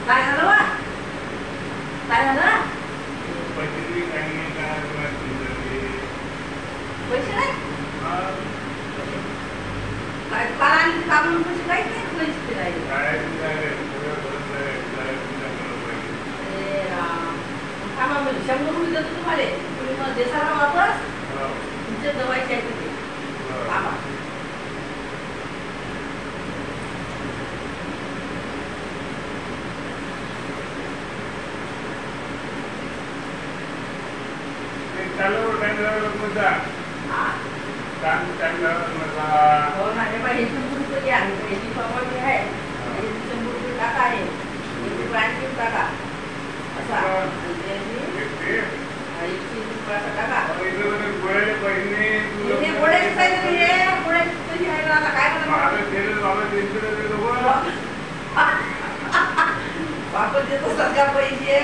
काय झालं बा? काय झालं? पैसे नाही काय काल आणि काढून पैसे काहीच नाही पैसे राहिले. अरे राम, थांबा म्हणजे 100 रुपये देतो तुम्हाला. तुम्ही मग देसाल ना वापस? तुमच्या दवाईचे आहेत ते. थांबा. हो ना, हे बाई 100 रुपये घ्या. याची पावती आहे, 100 रुपये टाका आहे, 1 रुपये आणखी टाका असा. 100 रुपये टाका. गोळ्याचे पैसे आहे ना. आता काय वापस देतो सध्या पैसे.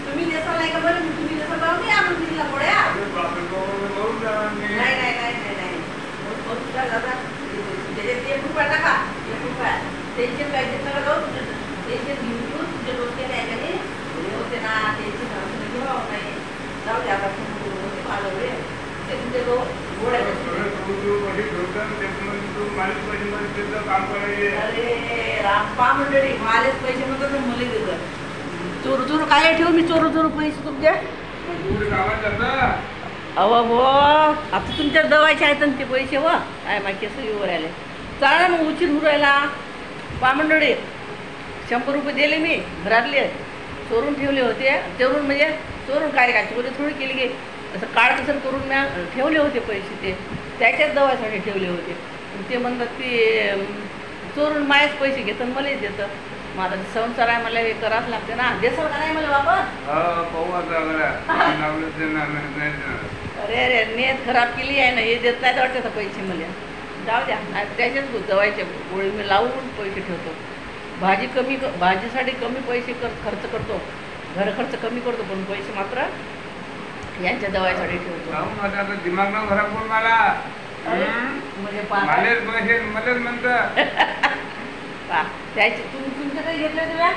तुम्ही देसाल नाही का बरं? तुम्ही देसाल का मी आणून दिला गोळ्या? नाही नाही नाही नाही नाही दादा, त्याच्यात 1 रुपया टाका. 1 रुपया त्यांचे पॅकेट नका जाऊ. त्यांचे घेऊन तुमचे डोके नाही का नाही होते ना, त्यांचे घेऊ नाही. जाऊ द्या आता होते माझं वेळ. ते तुमचे गोळ्या. अरे रामपा मंडळी, मालेच पैसे म्हणतात मुले देतात. चोरू चोरू काय ठेवू मी? चोरू चोरू पैसे तुमचे. अहो हो, आता तुमच्या दवायचे आहेत ना ते पैसे. व काय माझे सगळीवर आले. चालेल मग उशीर होऊ राहिला. पा मंडळी, 100 रुपये दिले मी घरातले. चोरून ठेवले होते. चोरून म्हणजे चोरून काय काय चोरी थोडी केली की असं काळकसर करून मी ठेवले होते पैसे. ते त्याच्याच दवासाठी ठेवले होते. ते म्हणतात की चोरून मायच पैसे घेतात मलाच देतं. मग आता संसार आहे, मला हे करावंच लागते ना. देसाल का नाही मला वापस? अरे अरे, नेत खराब केली आहे ना. हे देत नाही वाटतं पैसे मला. जाऊ द्या, त्याच्याच दवाईचे गोळी मी लावून पैसे ठेवतो. भाजीसाठी कमी पैसे खर्च करतो. घर खर्च कमी करतो, पण पैसे मात्र यांच्या दवाईसाठी ठेवतो. दिमाग ना खराब करून मला म्हणजे पैसे मलाच म्हणतं. त्याचे तुमचे काही घेतले तुम्ही?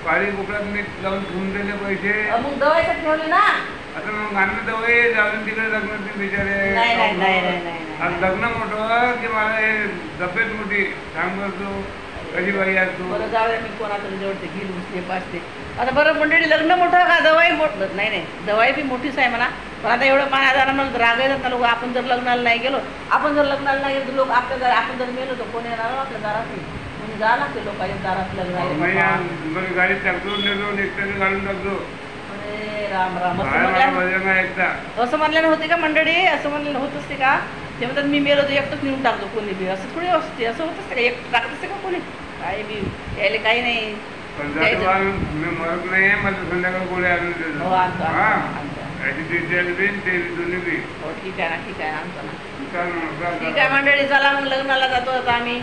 पाळी कोकणात मी लावून ठेवून दिले पैसे. मग दवाईसाठी ठेवले ना. आता मग आम्ही दवाई जाऊन तिकडे लग्न बिचारे. लग्न मोठं की मला हे तब्येत मोठी सांग करतो. कधी बाई असतो. बरं जाऊ मी कोणाकडे जेवढते घेऊन उचले पाचते. आता बरं मंडळी, लग्न मोठं का दवाई मोठं? नाही नाही, दवाई बी मोठीच आहे म्हणा. पण आता एवढं माझ्या मला राग येतात ना लोक. आपण जर लग्नाला नाही गेलो, आपण जर लग्नाला नाही गेलो, लोक आपल्या आपण जर मेलो तर कोण येणार आपल्या दारात? म्हणजे जावं लागते लोकांच्या दारात लग्न. गाडीत टाकतो, एकट्याने घालून टाकतो. अरे राम राम, असं म्हणल्यानं होते का मंडळी? असं म्हणलं होत असते का? ते म्हणतात मी मेलो तर एकटंच नेऊन टाकतो कोणी बी. असं थोडी असते. असं होत असते का? एक टाकत असते का कोणी? काय बी यायला काही नाही. मी मरत नाही, मला संध्याकाळी गोळ्या आणून देतो. हो आणतो. हो ठीक आहे ना, ठीक आहे आणतो ना. ठीक आहे मंडळी, चला मग लग्नाला जातो आता आम्ही.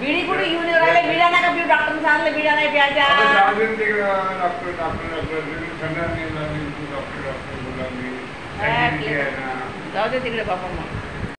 बिडी कुठे घेऊन येऊ राहिले? बिड्या नका पिऊ. डॉक्टरने सांगितलं बिड्या नाही प्यायच्या. जाऊ दे तिकडे बाबा मग.